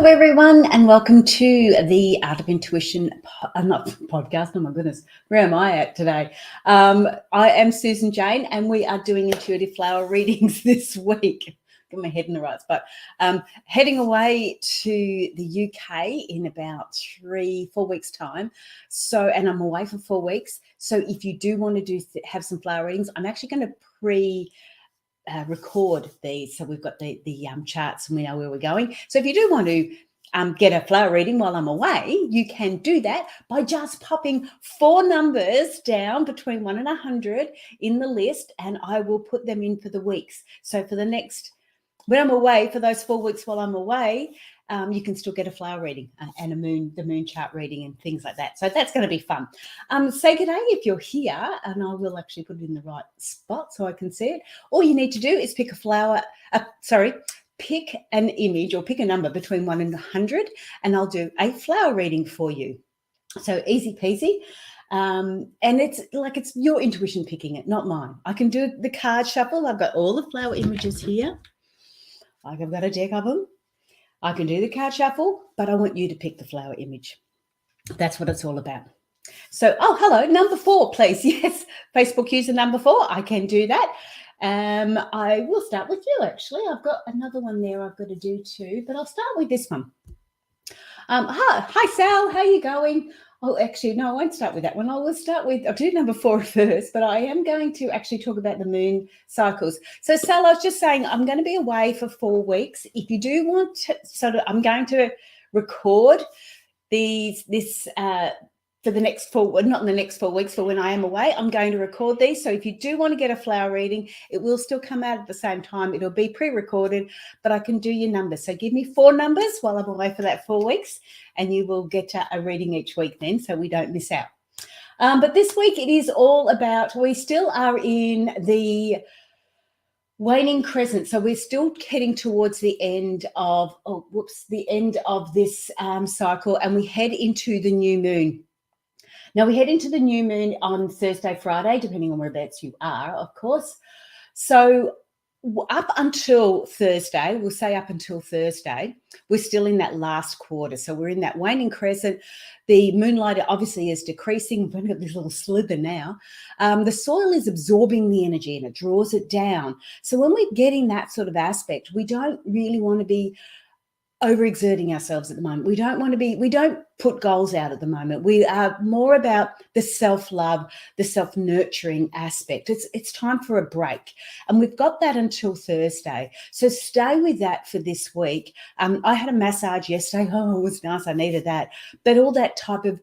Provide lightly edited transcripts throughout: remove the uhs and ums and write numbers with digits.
Hello, everyone, and welcome to the Art of Intuition not podcast. Oh, my goodness. Where am I at today? I am Susan Jane, and we are doing intuitive flower readings this week. Get my head in the right spot. Heading away to the UK in about 3-4 weeks' time. And I'm away for 4 weeks. So if you do want to have some flower readings, I'm actually going to record these, so we've got the charts and we know where we're going. So if you do want to get a flower reading while I'm away, you can do that by just popping 4 numbers down between 1 and 100 in the list, and I will put them in for the weeks. So for when I'm away, for those 4 weeks while I'm away, you can still get a flower reading and the moon chart reading and things like that. So that's going to be fun. Say good day if you're here, and I will actually put it in the right spot so I can see it. All you need to do is pick pick an image or pick a number between 1 and 100, and I'll do a flower reading for you. So easy peasy. And it's your intuition picking it, not mine. I can do the card shuffle. I've got all the flower images here. I've got a deck of them. I can do the card shuffle, but I want you to pick the flower image. That's what it's all about. So, hello, number 4, please. Yes, Facebook user number 4. I can do that. I will start with you, actually. I've got another one there I've got to do too, but I'll start with this one. Hi, Sal. How are you going? Oh, actually, no, I won't start with that one. I'll do number 4 first, but I am going to actually talk about the moon cycles. So, Sal, I was just saying I'm going to be away for 4 weeks. If you do want to, I'm going to record for the next not in the next 4 weeks, for when I am away, I'm going to record these. So if you do want to get a flower reading, it will still come out at the same time. It'll be pre-recorded, but I can do your numbers. So give me 4 numbers while I'm away for that 4 weeks, and you will get a reading each week then, so we don't miss out. But this week it is all about, we still are in the waning crescent. So we're still heading towards the end of, this cycle, and we head into the new moon. Now, we head into the new moon on Thursday, Friday, depending on whereabouts you are, of course. So up until Thursday, we'll say up until Thursday, we're still in that last quarter. So we're in that waning crescent. The moonlight obviously is decreasing. We've only got this little slither now. The soil is absorbing the energy and it draws it down. So when we're getting that sort of aspect, we don't really want to be overexerting ourselves at the moment. We don't put goals out at the moment. We are more about the self-love, the self-nurturing aspect. It's time for a break. And we've got that until Thursday. So stay with that for this week. I had a massage yesterday. Oh, it was nice. I needed that. But all that type of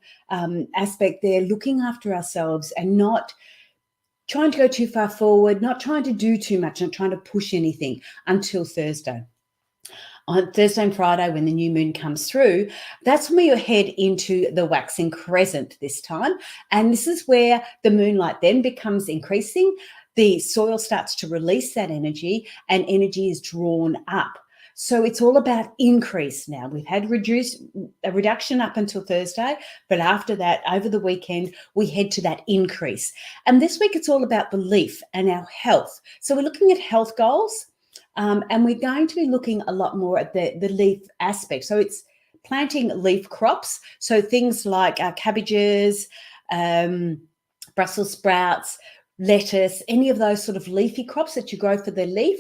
aspect there, looking after ourselves and not trying to go too far forward, not trying to do too much, not trying to push anything until Thursday. On Thursday and Friday, when the new moon comes through, that's when we head into the waxing crescent this time. And this is where the moonlight then becomes increasing. The soil starts to release that energy, and energy is drawn up. So it's all about increase now. We've had a reduction up until Thursday, but after that, over the weekend, we head to that increase. And this week, it's all about belief and our health. So we're looking at health goals. And we're going to be looking a lot more at the leaf aspect. So it's planting leaf crops. So things like cabbages, Brussels sprouts, lettuce, any of those sort of leafy crops that you grow for the leaf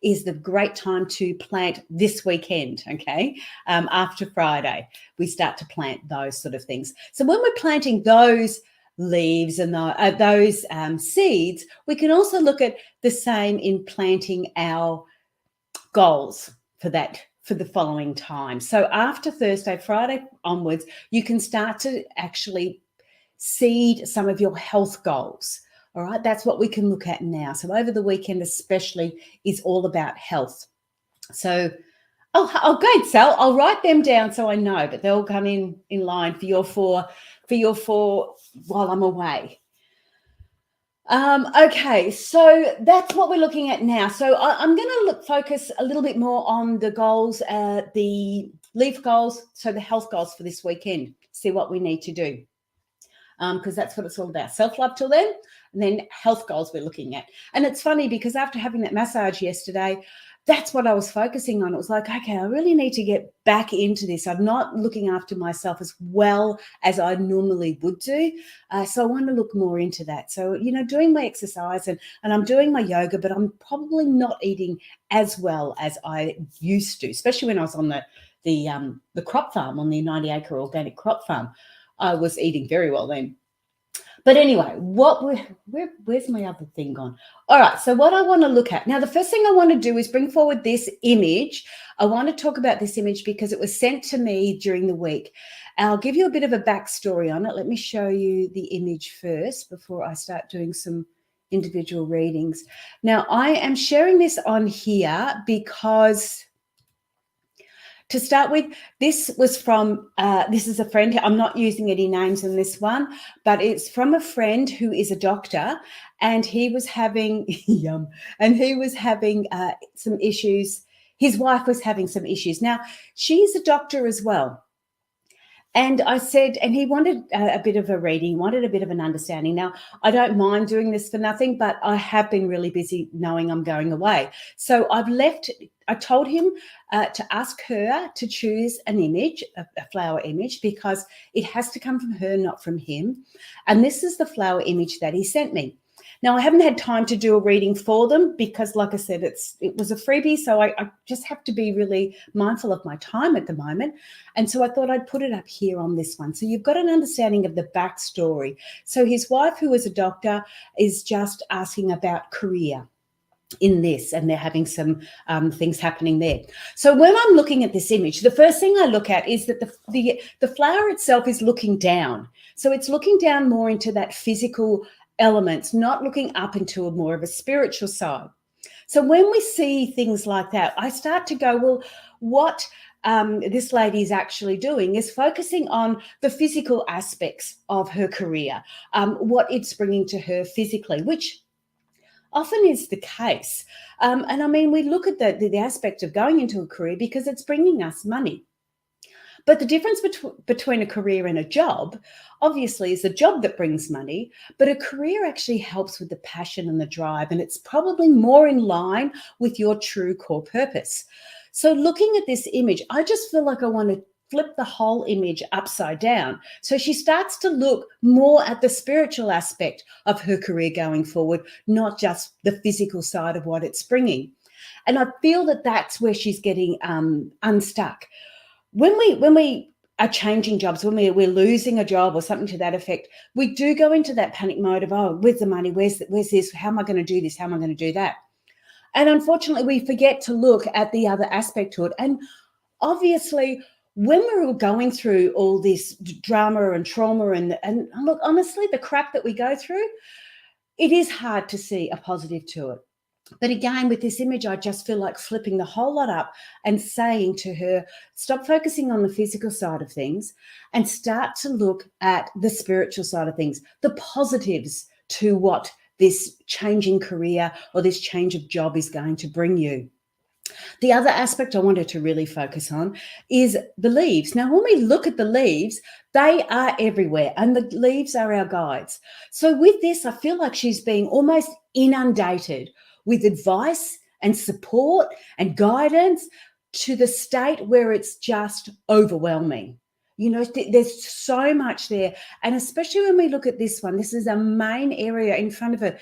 is the great time to plant this weekend, okay? After Friday, we start to plant those sort of things. So when we're planting those leaves and those seeds, we can also look at the same in planting our goals for the following time. So after Thursday, Friday onwards, you can start to actually seed some of your health goals. All right, that's what we can look at now. So over the weekend especially is all about health. So, go ahead, Sal. I'll write them down so I know, but they'll come in line for your four while I'm away. Okay, so that's what we're looking at now. So I'm going to focus a little bit more on the goals, the leaf goals, so the health goals for this weekend, see what we need to do, because that's what it's all about. Self-love till then, and then health goals we're looking at. And it's funny because after having that massage yesterday, that's what I was focusing on. It was like, okay, I really need to get back into this. I'm not looking after myself as well as I normally would do. So I want to look more into that. So, doing my exercise and I'm doing my yoga, but I'm probably not eating as well as I used to, especially when I was on the crop farm, on the 90-acre organic crop farm. I was eating very well then. But anyway, where's my other thing gone? All right, so what I want to look at now, the first thing I want to do is bring forward this image. I want to talk about this image because it was sent to me during the week. I'll give you a bit of a backstory on it. Let me show you the image first before I start doing some individual readings. Now, I am sharing this on here because, to start with, this was from, this is a friend. I'm not using any names in this one, but it's from a friend who is a doctor, and he was having, some issues. His wife was having some issues. Now, she's a doctor as well. And I said, and he wanted a bit of a reading, wanted a bit of an understanding. Now, I don't mind doing this for nothing, but I have been really busy knowing I'm going away. So I told him to ask her to choose an image, a flower image, because it has to come from her, not from him. And this is the flower image that he sent me. Now, I haven't had time to do a reading for them because, like I said, it was a freebie, so I just have to be really mindful of my time at the moment. And so I thought I'd put it up here on this one. So you've got an understanding of the backstory. So his wife, who is a doctor, is just asking about career in this, and they're having some things happening there. So when I'm looking at this image, the first thing I look at is that the flower itself is looking down. So it's looking down more into that physical elements, not looking up into a more of a spiritual side. So when we see things like that, I start to go, well, what this lady is actually doing is focusing on the physical aspects of her career, what it's bringing to her physically, which often is the case. And I mean, we look at the aspect of going into a career because it's bringing us money. But the difference between a career and a job, obviously, is a job that brings money, but a career actually helps with the passion and the drive, and it's probably more in line with your true core purpose. So looking at this image, I just feel like I want to flip the whole image upside down. So she starts to look more at the spiritual aspect of her career going forward, not just the physical side of what it's bringing. And I feel that that's where she's getting unstuck. When we are changing jobs, when we're losing a job or something to that effect, we do go into that panic mode of, oh, where's the money? Where's this? How am I going to do this? How am I going to do that? And unfortunately, we forget to look at the other aspect to it. And obviously, when we're going through all this drama and trauma and look, honestly, the crap that we go through, it is hard to see a positive to it. But again, with this image, I just feel like flipping the whole lot up and saying to her, stop focusing on the physical side of things and start to look at the spiritual side of things, the positives to what this changing career or this change of job is going to bring you. The other aspect I wanted to really focus on is the leaves. Now, when we look at the leaves, they are everywhere, and the leaves are our guides. So with this, I feel like she's being almost inundated with advice and support and guidance to the state where it's just overwhelming. There's so much there. And especially when we look at this one, this is a main area in front of her.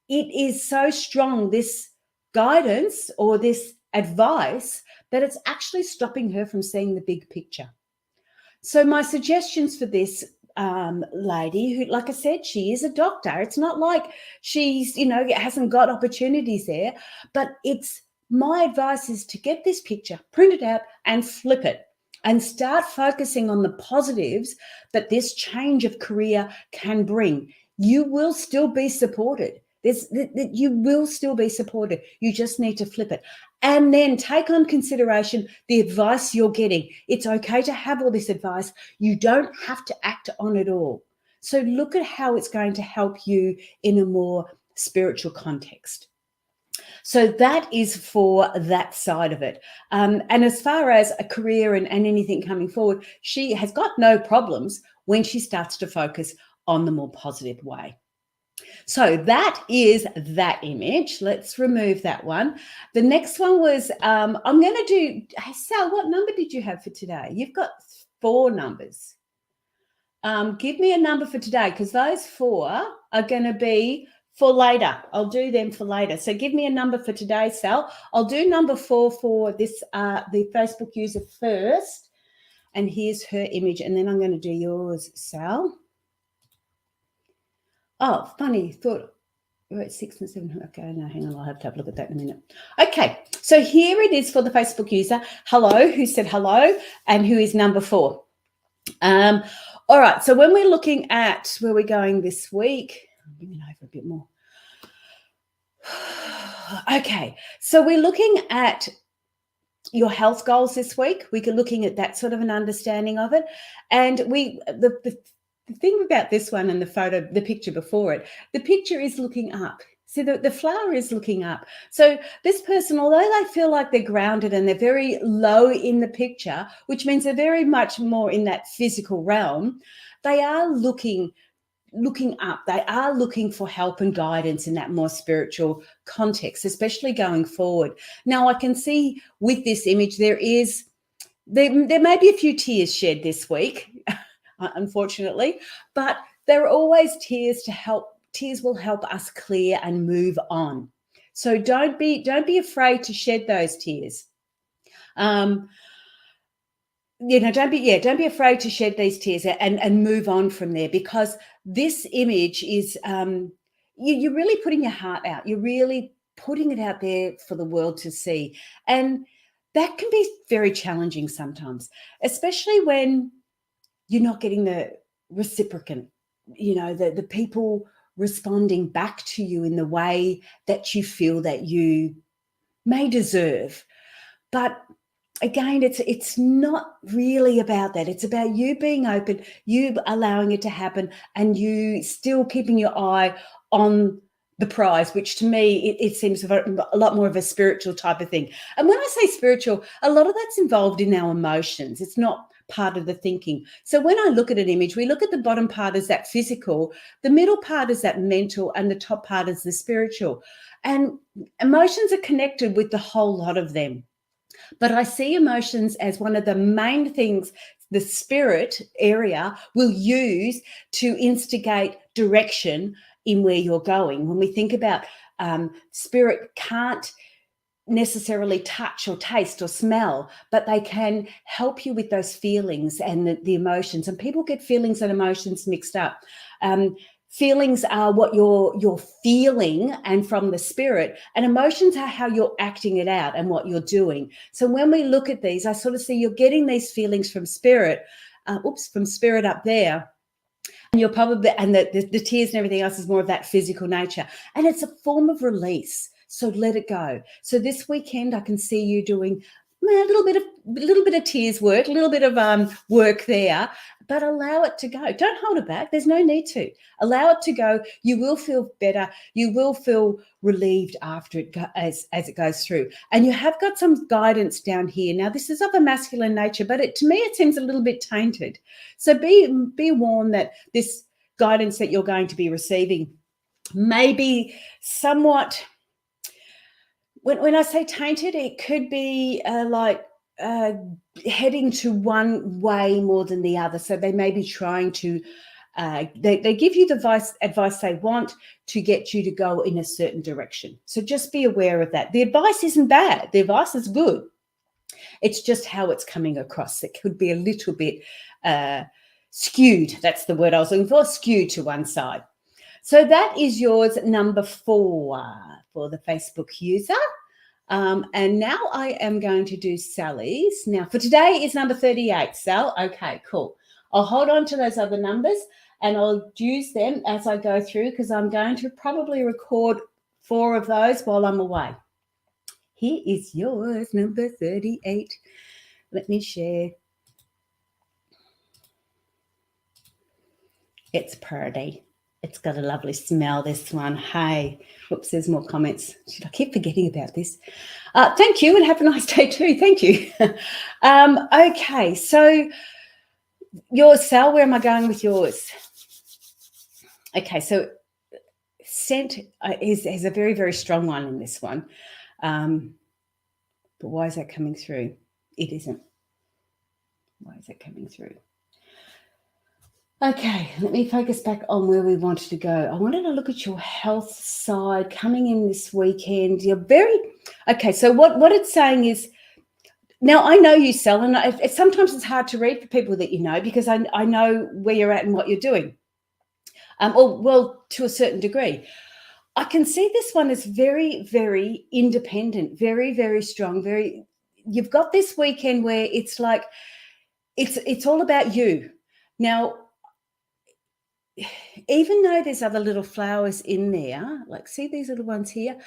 It is so strong, this guidance or this advice, that it's actually stopping her from seeing the big picture. So my suggestions for this lady, who, like I said, she is a doctor. It's not like she's, hasn't got opportunities there, but my advice is to get this picture, print it out and flip it and start focusing on the positives that this change of career can bring. You will still be supported. You will still be supported. You just need to flip it. And then take on consideration the advice you're getting. It's okay to have all this advice. You don't have to act on it all. So look at how it's going to help you in a more spiritual context. So that is for that side of it. And as far as a career and anything coming forward, she has got no problems when she starts to focus on the more positive way. So that is that image. Let's remove that one. The next one was, I'm going to do, hey, Sal, what number did you have for today? You've got 4 numbers. Give me a number for today, because those 4 are going to be for later. I'll do them for later. So give me a number for today, Sal. I'll do number 4 for this, the Facebook user first. And here's her image. And then I'm going to do yours, Sal. Oh, funny. Thought we're at 6 and 7. Okay, no, hang on. I'll have to have a look at that in a minute. Okay, so here it is for the Facebook user. Hello, who said hello, and who is number 4. All right, so when we're looking at where we're going this week, I'm bringing over a bit more. Okay, so we're looking at your health goals this week. We're looking at that sort of an understanding of it. And the thing about this one and the photo, the picture before it, the picture is looking up. So the flower is looking up. So this person, although they feel like they're grounded and they're very low in the picture, which means they're very much more in that physical realm, they are looking up. They are looking for help and guidance in that more spiritual context, especially going forward. Now, I can see with this image, there may be a few tears shed this week, unfortunately, but there are always tears to help. Tears will help us clear and move on. So don't be afraid to shed those tears. Don't be afraid to shed these tears and move on from there, because this image is you're really putting your heart out. You're really putting it out there for the world to see. And that can be very challenging sometimes, especially when you're not getting the reciprocant, the people responding back to you in the way that you feel that you may deserve. But again, it's not really about that. It's about you being open, you allowing it to happen, and you still keeping your eye on the prize, which to me, it seems a lot more of a spiritual type of thing. And when I say spiritual, a lot of that's involved in our emotions. It's not part of the thinking. So when I look at an image, we look at the bottom part as that physical, the middle part is that mental, and the top part is the spiritual. And emotions are connected with the whole lot of them. But I see emotions as one of the main things the spirit area will use to instigate direction in where you're going. When we think about spirit can't necessarily touch or taste or smell, but they can help you with those feelings and the emotions. And people get feelings and emotions mixed up. Feelings are what you're feeling and from the spirit, and emotions are how you're acting it out and what you're doing. So when we look at these, I sort of see you're getting these feelings from spirit, from spirit up there. And you're probably, and the tears and everything else is more of that physical nature. And it's a form of release. So let it go. So this weekend, I can see you doing a little bit of tears work, a little bit of work there, but allow it to go. Don't hold it back. There's no need to. Allow it to go. You will feel better. You will feel relieved after it as it goes through. And you have got some guidance down here. Now, this is of a masculine nature, but to me, it seems a little bit tainted. So be warned that this guidance that you're going to be receiving may be somewhat. When I say tainted, it could be heading to one way more than the other. So they may be trying to, they give you the advice they want to get you to go in a certain direction. So just be aware of that. The advice isn't bad. The advice is good. It's just how it's coming across. It could be a little bit skewed. That's the word I was looking for, skewed to one side. So that is yours, number 4 for the Facebook user. And now I am going to do Sally's. Now for today is number 38, Sal. Okay, cool. I'll hold on to those other numbers and I'll use them as I go through, because I'm going to probably record 4 of those while I'm away. Here is yours, number 38. Let me share. It's pretty. It's got a lovely smell, this one. Hey, whoops, there's more comments. I keep forgetting about this. Thank you, and have a nice day too. Thank you. Okay, so yours, Sal, where am I going with yours? Okay, so scent is a very, very strong one in this one. But why is that coming through? It isn't. Why is that coming through? Okay, let me focus back on where we wanted to go. I wanted to look at your health side coming in this weekend. You're very, okay, so what it's saying is, now I know you, Sel, and sometimes it's hard to read for people that you know, because I know where you're at and what you're doing, or well, to a certain degree. I can see this one as very, very independent, very, very strong, you've got this weekend where it's like, it's all about you. Now, even though there's other little flowers in there, like see these little ones here,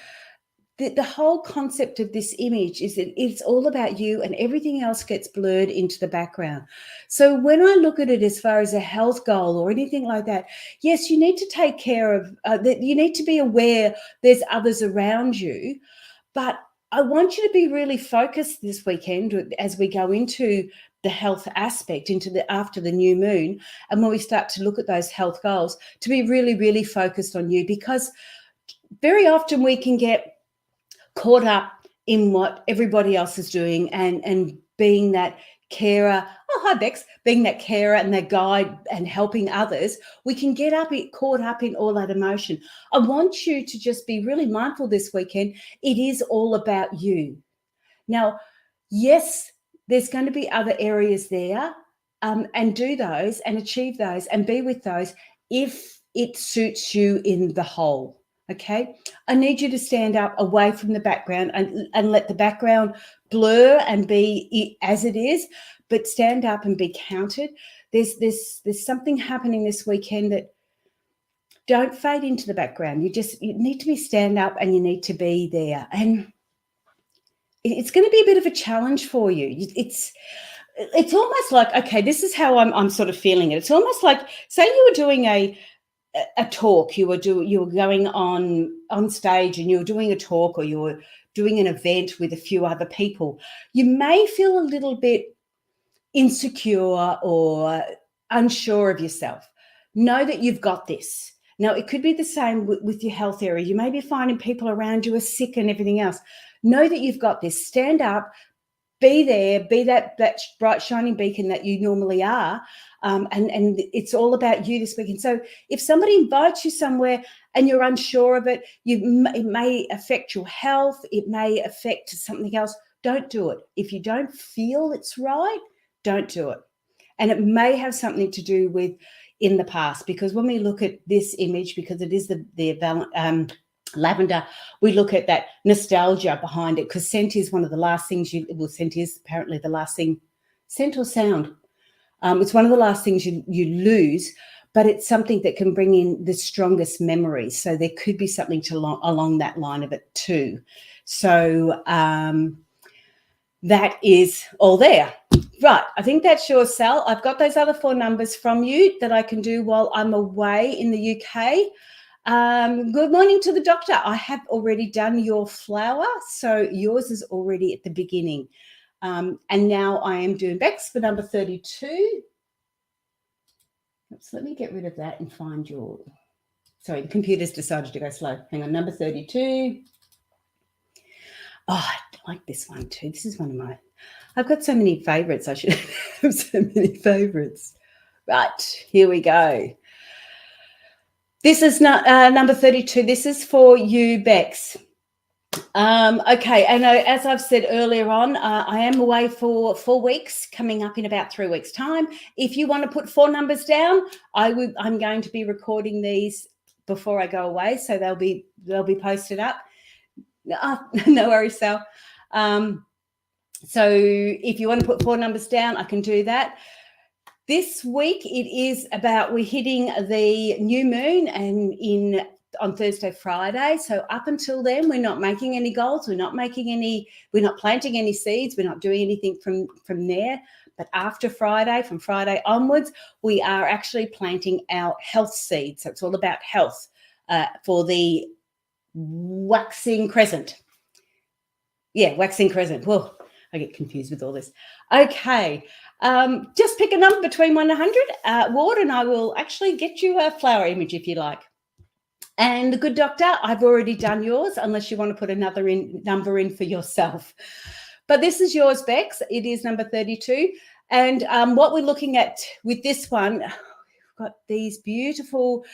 the whole concept of this image is that it's all about you and everything else gets blurred into the background. So when I look at it as far as a health goal or anything like that, yes, you need to take care of that. You need to be aware there's others around you, but I want you to be really focused this weekend as we go into the health aspect, after the new moon, and when we start to look at those health goals, to be really, really focused on you, because very often we can get caught up in what everybody else is doing and being that carer. Oh, hi, Bex. Being that carer and that guide and helping others, we can get caught up in all that emotion. I want you to just be really mindful this weekend. It is all about you. Now, yes, there's going to be other areas there, and do those and achieve those and be with those if it suits you in the whole. Okay, I need you to stand up away from the background and let the background blur and be as it is, but stand up and be counted. There's something happening this weekend that don't fade into the background. You need to be stand up and you need to be there. And it's going to be a bit of a challenge for you. It's almost like, okay, this is how I'm sort of feeling it. It's almost like, say you were doing a talk, you were going on stage and you were doing a talk, or you were doing an event with a few other people. You may feel a little bit insecure or unsure of yourself. Know that you've got this. Now, it could be the same with your health area. You may be finding people around you are sick and everything else. Know that you've got this. Stand up, be there, be that bright shining beacon that you normally are. And it's all about you this weekend. So if somebody invites you somewhere and you're unsure of it, it may affect your health, it may affect something else, don't do it. If you don't feel it's right, don't do it. And it may have something to do with in the past, because when we look at this image, because it is the lavender, we look at that nostalgia behind it, because scent is one of the last things scent is apparently the last thing, scent or sound. It's one of the last things you lose, but it's something that can bring in the strongest memories. So there could be something along that line of it too. So that is all there. Right, I think that's your Sal. I've got those other 4 numbers from you that I can do while I'm away in the UK. Good morning to the doctor. I have already done your flower, so yours is already at the beginning. And now I am doing Bex for number 32. Oops, let me get rid of that and find your... Sorry, the computer's decided to go slow. Hang on, number 32. Oh, I like this one too. This is one of my... I've got so many favourites. I should have so many favourites. Right, here we go. This is not, number 32. This is for you, Bex. Okay, and as I've said earlier on, I am away for 4 weeks, coming up in about 3 weeks' time. If you want to put 4 numbers down, I'm going to be recording these before I go away, so they'll be posted up. No worries, Sal. So if you want to put 4 numbers down, I can do that. This week it is about, we're hitting the new moon and on Thursday, Friday. So up until then, we're not making any goals. We're not planting any seeds. We're not doing anything from there. But after Friday, from Friday onwards, we are actually planting our health seeds. So it's all about health for the waxing crescent. Yeah, waxing crescent. Well, I get confused with all this. Okay. Just pick a number between 1 and 100, Ward, and I will actually get you a flower image if you like. And the good doctor, I've already done yours, unless you want to put another number in for yourself. But this is yours, Bex. It is number 32. And what we're looking at with this one, we've got these beautiful,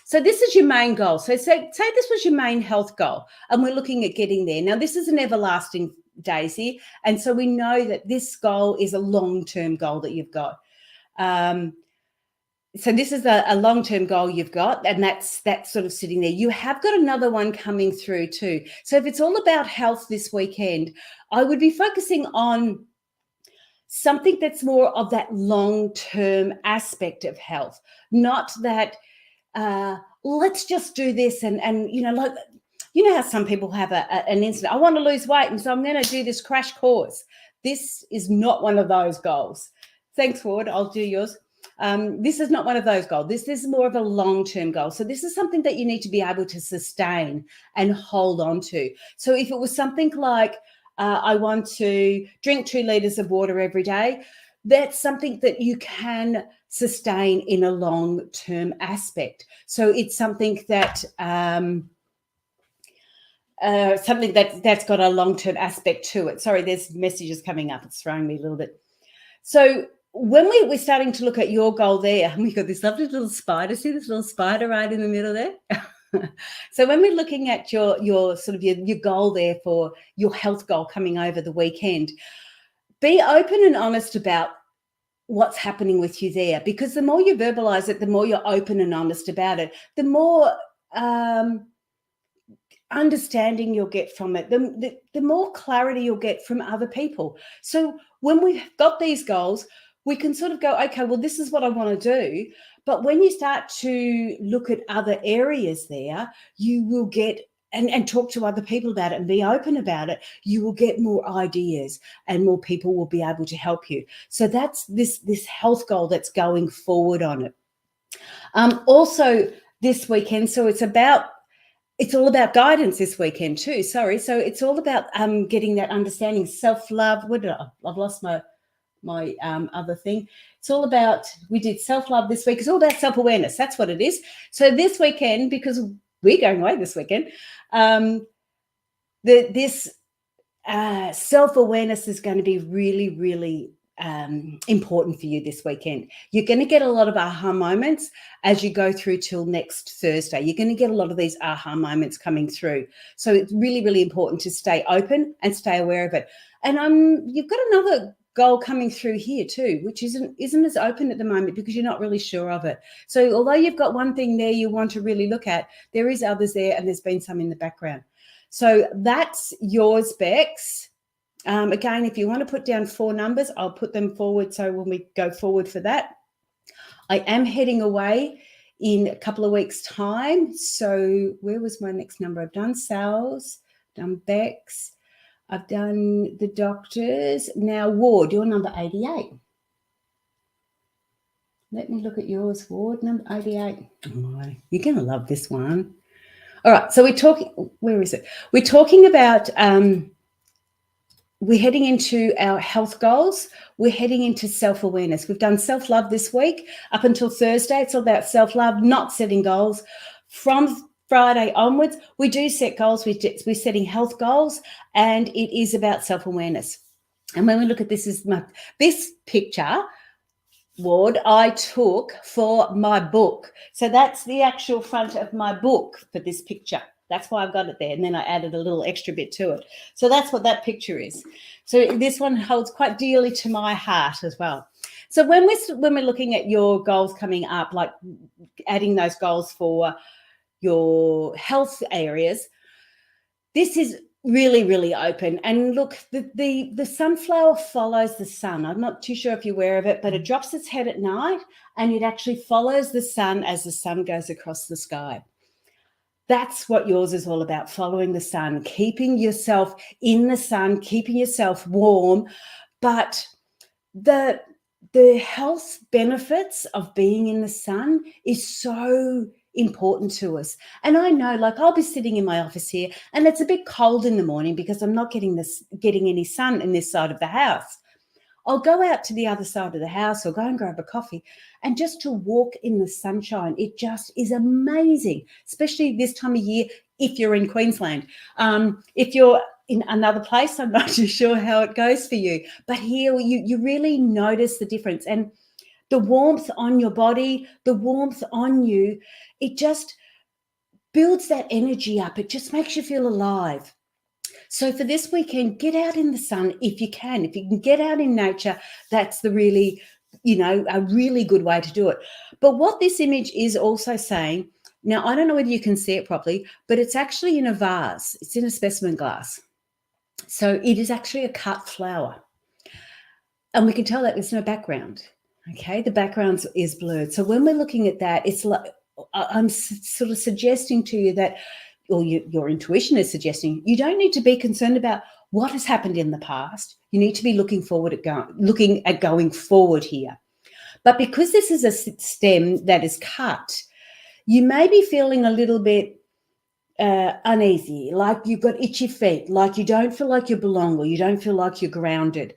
so this is your main goal. So say this was your main health goal, and we're looking at getting there. Now, this is an everlasting daisy, and so we know that this goal is a long-term goal that you've got. So this is a long-term goal you've got, and that's sort of sitting there. You have got another one coming through too. So if it's all about health this weekend, I would be focusing on something that's more of that long-term aspect of health, not that let's just do this and like, you know how some people have an incident. I want to lose weight, and so I'm going to do this crash course. This is not one of those goals. Thanks, Ward. I'll do yours. This is not one of those goals. This is more of a long-term goal. So this is something that you need to be able to sustain and hold on to. So if it was something like, I want to drink 2 liters of water every day, that's something that you can sustain in a long-term aspect. So it's something that that's got a long-term aspect to it. Sorry, there's messages coming up. It's throwing me a little bit. So when we're starting to look at your goal there, and we've got this lovely little spider. See this little spider right in the middle there? So when we're looking at your sort of your goal there for your health goal coming over the weekend, be open and honest about what's happening with you there, because the more you verbalize it, the more you're open and honest about it, the more understanding you'll get from it, the more clarity you'll get from other people. So when we've got these goals, we can sort of go, okay, well, this is what I want to do. But when you start to look at other areas there, you will get, and talk to other people about it and be open about it, you will get more ideas and more people will be able to help you. So that's this health goal that's going forward on it. Also this weekend, so it's all about guidance this weekend too. Sorry. So it's all about getting that understanding, self-love. I've lost my other thing. It's all about, we did self-love this week. It's all about self-awareness. That's what it is. So this weekend, because we're going away this weekend, this self-awareness is going to be really, really important for you this weekend. You're going to get a lot of aha moments as you go through till next Thursday. You're going to get a lot of these aha moments coming through. So it's really, really important to stay open and stay aware of it. And you've got another goal coming through here too, which isn't as open at the moment because you're not really sure of it. So although you've got one thing there you want to really look at, there is others there, and there's been some in the background. So that's yours, Bex. Again, if you want to put down 4 numbers, I'll put them forward. So when we go forward for that, I am heading away in a couple of weeks' time. So where was my next number? I've done Sal's, done Bex, I've done the doctors. Now, Ward, you're number 88. Let me look at yours, Ward, number 88. Oh, you're going to love this one. All right, so we're talking, where is it? We're talking about, we're heading into our health goals. We're heading into self-awareness. We've done self-love this week. Up until Thursday, it's all about self-love, not setting goals. From Friday onwards, we do set goals. We're setting health goals, and it is about self-awareness. And when we look at this picture, Ward, I took for my book. So that's the actual front of my book for this picture. That's why I've got it there. And then I added a little extra bit to it. So that's what that picture is. So this one holds quite dearly to my heart as well. So when we're looking at your goals coming up, like adding those goals for your health areas, this is really, really open. And look, the sunflower follows the sun. I'm not too sure if you're aware of it, but it drops its head at night and it actually follows the sun as the sun goes across the sky. That's what yours is all about, following the sun, keeping yourself in the sun, keeping yourself warm. But the health benefits of being in the sun is so important to us. And I know, like, I'll be sitting in my office here and it's a bit cold in the morning because I'm not getting any sun in this side of the house. I'll go out to the other side of the house or go and grab a coffee, and just to walk in the sunshine, it just is amazing, especially this time of year if you're in Queensland. If you're in another place, I'm not too sure how it goes for you, but here you really notice the difference. And the warmth on your body, the warmth on you, it just builds that energy up. It just makes you feel alive. So for this weekend, get out in the sun if you can. If you can get out in nature, that's the really, a really good way to do it. But what this image is also saying, now I don't know whether you can see it properly, but it's actually in a vase. It's in a specimen glass. So it is actually a cut flower. And we can tell that there's no background. Okay, the background is blurred. So when we're looking at that, it's like I'm sort of suggesting to you that, or your intuition is suggesting, you don't need to be concerned about what has happened in the past. You need to be looking at going forward here. But because this is a stem that is cut, you may be feeling a little bit uneasy, like you've got itchy feet, like you don't feel like you belong, or you don't feel like you're grounded.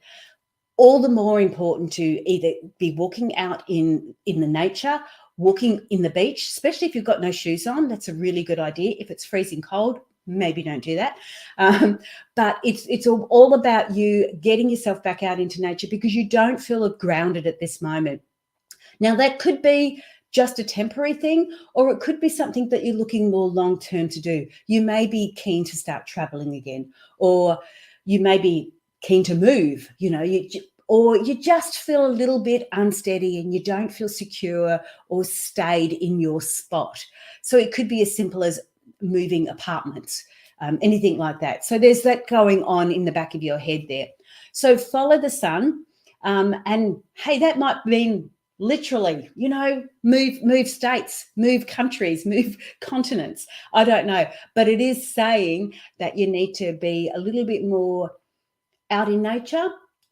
All the more important to either be walking out in the nature, walking in the beach, especially if you've got no shoes on. That's a really good idea. If it's freezing cold, maybe don't do that. But it's all about you getting yourself back out into nature because you don't feel grounded at this moment. Now, that could be just a temporary thing, or it could be something that you're looking more long-term to do. You may be keen to start traveling again, or you may be keen to move, or you just feel a little bit unsteady and you don't feel secure or stayed in your spot. So it could be as simple as moving apartments, anything like that. So there's that going on in the back of your head there. So follow the sun, and hey, that might mean literally, move states, move countries, move continents. I don't know, but it is saying that you need to be a little bit more out in nature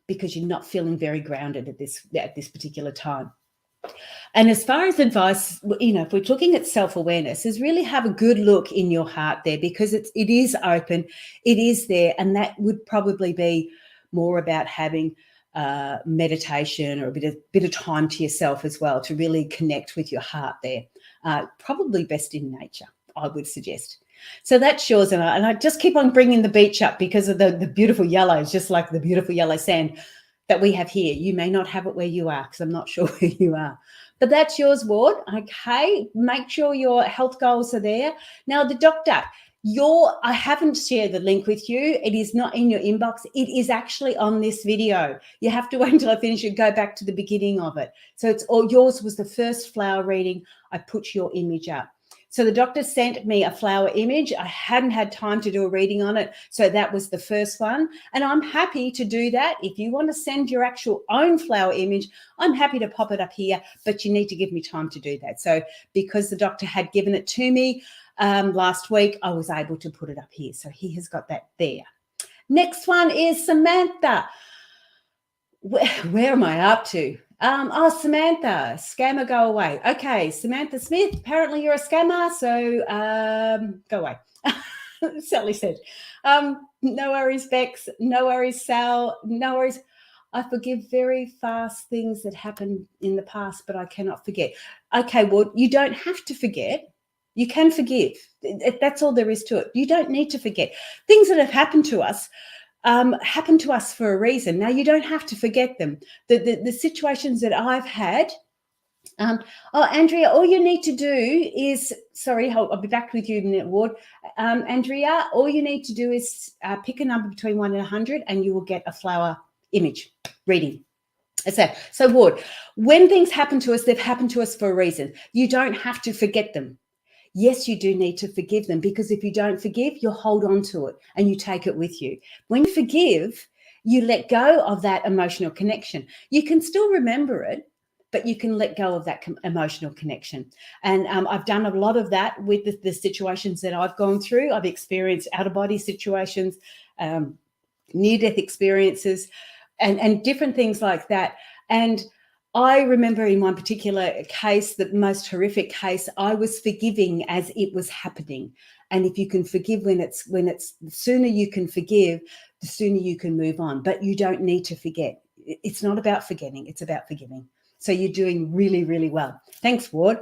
because you're not feeling very grounded at this particular time. And as far as advice, if we're looking at self-awareness, is really have a good look in your heart there, because it is open, it is there, and that would probably be more about having meditation or a bit of time to yourself as well to really connect with your heart there. Probably best in nature, I would suggest. So that's yours, and I just keep on bringing the beach up because of the beautiful yellows, just like the beautiful yellow sand that we have here. You may not have it where you are because I'm not sure where you are. But that's yours, Ward. Okay, make sure your health goals are there. Now, the doctor, I haven't shared the link with you. It is not in your inbox. It is actually on this video. You have to wait until I finish and go back to the beginning of it. So it's all yours. Was the first flower reading. I put your image up. So the doctor sent me a flower image. I hadn't had time to do a reading on it. So that was the first one. And I'm happy to do that. If you want to send your actual own flower image, I'm happy to pop it up here, but you need to give me time to do that. So because the doctor had given it to me last week, I was able to put it up here. So he has got that there. Next one is Samantha. Where am I up to? Samantha, scammer, go away. Okay, Samantha Smith, apparently you're a scammer, so go away. Sally said. No worries, Bex. No worries, Sal. No worries. I forgive very fast things that happened in the past, but I cannot forget. Okay, well, you don't have to forget. You can forgive. That's all there is to it. You don't need to forget. Things that have happened to us for a reason. Now, you don't have to forget them. The situations that I've had, Andrea, all you need to do is, sorry, I'll be back with you in a minute, Ward. Andrea, all you need to do is pick a number between 1 and 100 and you will get a flower image reading. So, Ward, when things happen to us, they've happened to us for a reason. You don't have to forget them. Yes, you do need to forgive them, because if you don't forgive, you'll hold on to it and you take it with you. When you forgive, you let go of that emotional connection. You can still remember it, but you can let go of that emotional connection. And I've done a lot of that with the situations that I've gone through. I've experienced out-of-body situations, near-death experiences, and different things like that. And I remember in one particular case, the most horrific case, I was forgiving as it was happening. And if you can forgive when it's the sooner you can forgive, the sooner you can move on. But you don't need to forget. it's not about forgetting, it's about forgiving. So you're doing really, really well. Thanks, Ward.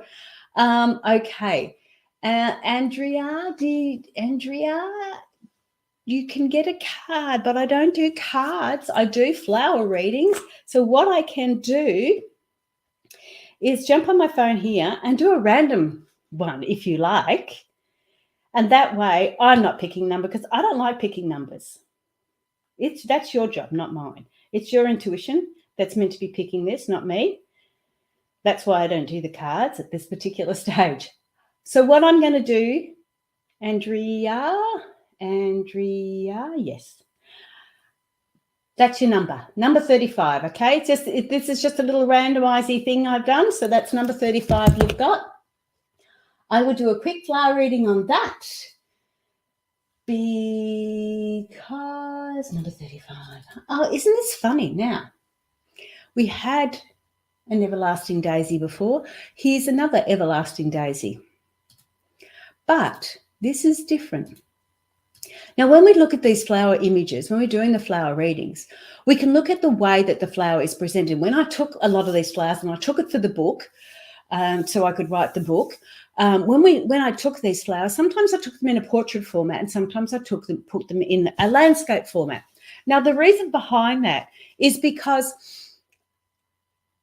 Okay. Andrea, you can get a card, but I don't do cards. I do flower readings. So what I can do is jump on my phone here and do a random one if you like. And that way I'm not picking number because I don't like picking numbers. That's your job, not mine. It's your intuition that's meant to be picking this, not me. That's why I don't do the cards at this particular stage. So what I'm going to do, Andrea, yes. That's your number 35, okay? This is just a little randomisy thing I've done. So that's number 35 you've got. I will do a quick flower reading on that because number 35. Oh, isn't this funny now? We had an everlasting daisy before. Here's another everlasting daisy. But this is different. Now, when we look at these flower images, when we're doing the flower readings, we can look at the way that the flower is presented. When I took a lot of these flowers and I took it for the book, so I could write the book, when I took these flowers, sometimes I took them in a portrait format and sometimes I put them in a landscape format. Now, the reason behind that is because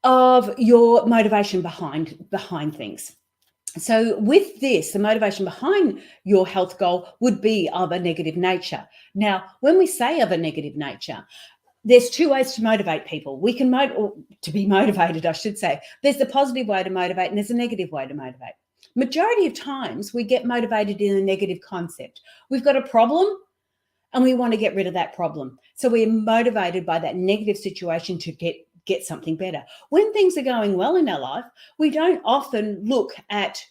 of your motivation behind things. So with this, the motivation behind your health goal would be of a negative nature. Now, when we say of a negative nature, there's two ways to motivate people. We can to be motivated, I should say. There's the positive way to motivate and there's a negative way to motivate. Majority of times we get motivated in a negative concept. We've got a problem and we want to get rid of that problem. So we're motivated by that negative situation to get something better. When things are going well in our life, we don't often look at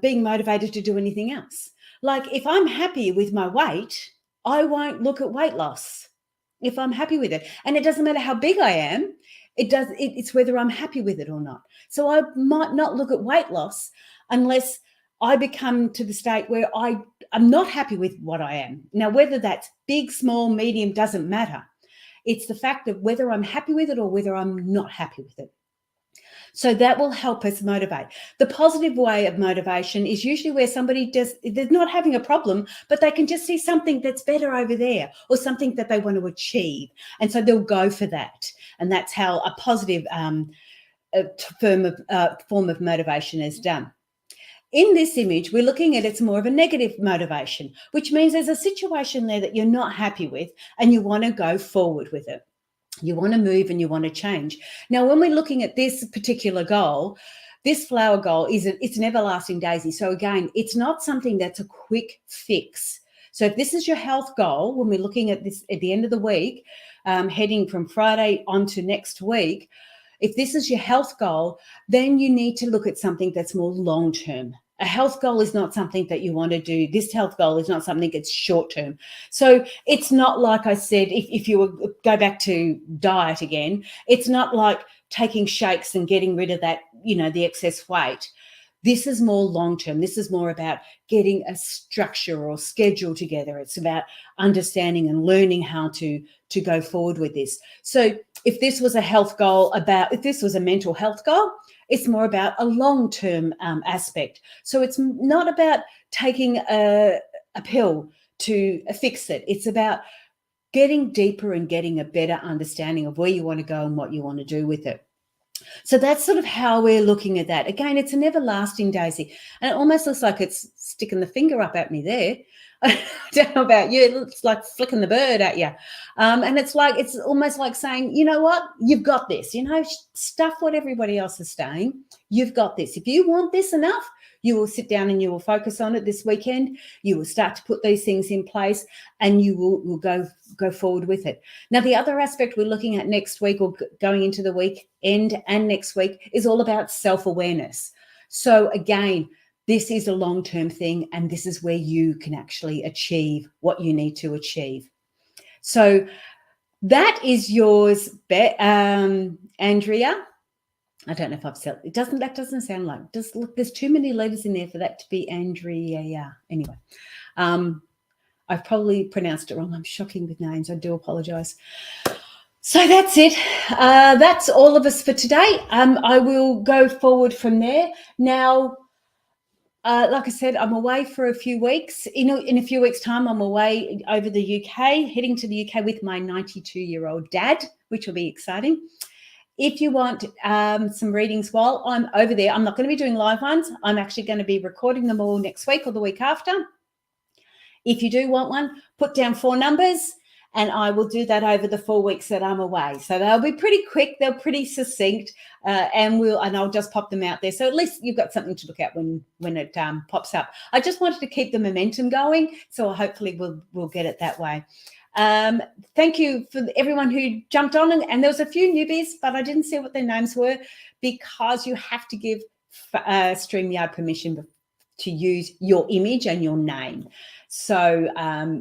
being motivated to do anything else. Like if I'm happy with my weight, I won't look at weight loss if I'm happy with it. And it doesn't matter how big I am, it's whether I'm happy with it or not. So I might not look at weight loss unless I become to the state where I'm not happy with what I am. Now, whether that's big, small, medium, doesn't matter. It's the fact of whether I'm happy with it or whether I'm not happy with it. So that will help us motivate. The positive way of motivation is usually where somebody they're not having a problem, but they can just see something that's better over there or something that they want to achieve. And so they'll go for that. And that's how a positive form of motivation is done. In this image, we're looking at it's more of a negative motivation, which means there's a situation there that you're not happy with and you want to go forward with it. You want to move and you want to change. Now, when we're looking at this particular goal, this flower goal it's an everlasting daisy. So again, it's not something that's a quick fix. So if this is your health goal, when we're looking at this at the end of the week, heading from Friday on to next week, if this is your health goal, then you need to look at something that's more long-term. A health goal is not something that you want to do. This health goal is not something that's short-term. So it's not like I said, if you go back to diet again, it's not like taking shakes and getting rid of that, the excess weight. This is more long-term. This is more about getting a structure or schedule together. It's about understanding and learning how to go forward with this. So if this was a health goal if this was a mental health goal, it's more about a long-term aspect. So it's not about taking a pill to fix it. It's about getting deeper and getting a better understanding of where you want to go and what you want to do with it. So that's sort of how we're looking at that. Again, it's an everlasting daisy. And it almost looks like it's sticking the finger up at me there. I don't know about you. It looks like flicking the bird at you. And it's almost like saying, you know what? You've got this. Stuff what everybody else is saying. You've got this. If you want this enough, you will sit down and you will focus on it this weekend. You will start to put these things in place and you will go forward with it. Now, the other aspect we're looking at next week or going into the weekend and next week is all about self-awareness. So again, this is a long-term thing and this is where you can actually achieve what you need to achieve. So that is yours, Andrea. I don't know if I've said it. That doesn't sound like. Look, there's too many letters in there for that to be Andrea. Anyway, I've probably pronounced it wrong. I'm shocking with names. I do apologise. So that's it. That's all of us for today. I will go forward from there. Now, like I said, I'm away for a few weeks. In a few weeks' time, I'm away over the UK, heading to the UK with my 92-year-old dad, which will be exciting. If you want some readings while I'm over there, I'm not going to be doing live ones. I'm actually going to be recording them all next week or the week after. If you do want one, put down 4 numbers and I will do that over the 4 weeks that I'm away. So they'll be pretty quick, they're pretty succinct, and I'll just pop them out there. So at least you've got something to look at when it pops up. I just wanted to keep the momentum going, so hopefully we'll get it that way. Thank you for everyone who jumped on, and there was a few newbies, but I didn't see what their names were because you have to give StreamYard permission to use your image and your name. So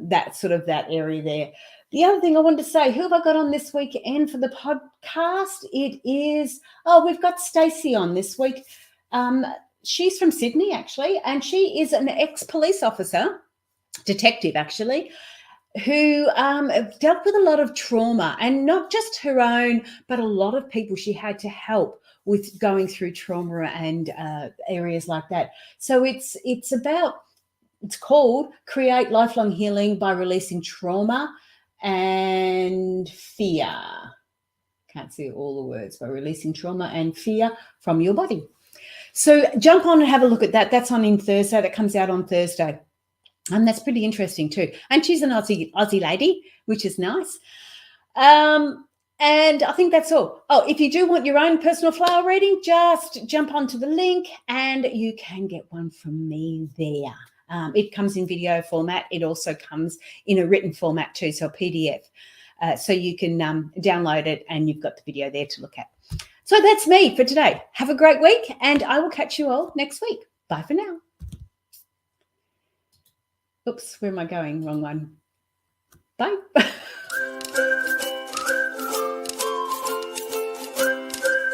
that's sort of that area there. The other thing I wanted to say, who have I got on this weekend for the podcast? It is, we've got Stacey on this week. She's from Sydney, actually, and she is an ex-police officer, detective, actually, who dealt with a lot of trauma, and not just her own, but a lot of people she had to help with going through trauma and areas like that. So it's called Create Lifelong Healing by Releasing Trauma and Fear. Can't see all the words. By releasing trauma and fear from your body. So jump on and have a look at that. That's on Thursday. That comes out on Thursday. And that's pretty interesting too. And she's an Aussie lady, which is nice. And I think that's all. Oh, if you do want your own personal flower reading, just jump onto the link and you can get one from me there. It comes in video format. It also comes in a written format too, so a PDF. So you can download it and you've got the video there to look at. So that's me for today. Have a great week and I will catch you all next week. Bye for now. Oops, where am I going? Wrong one. Bye.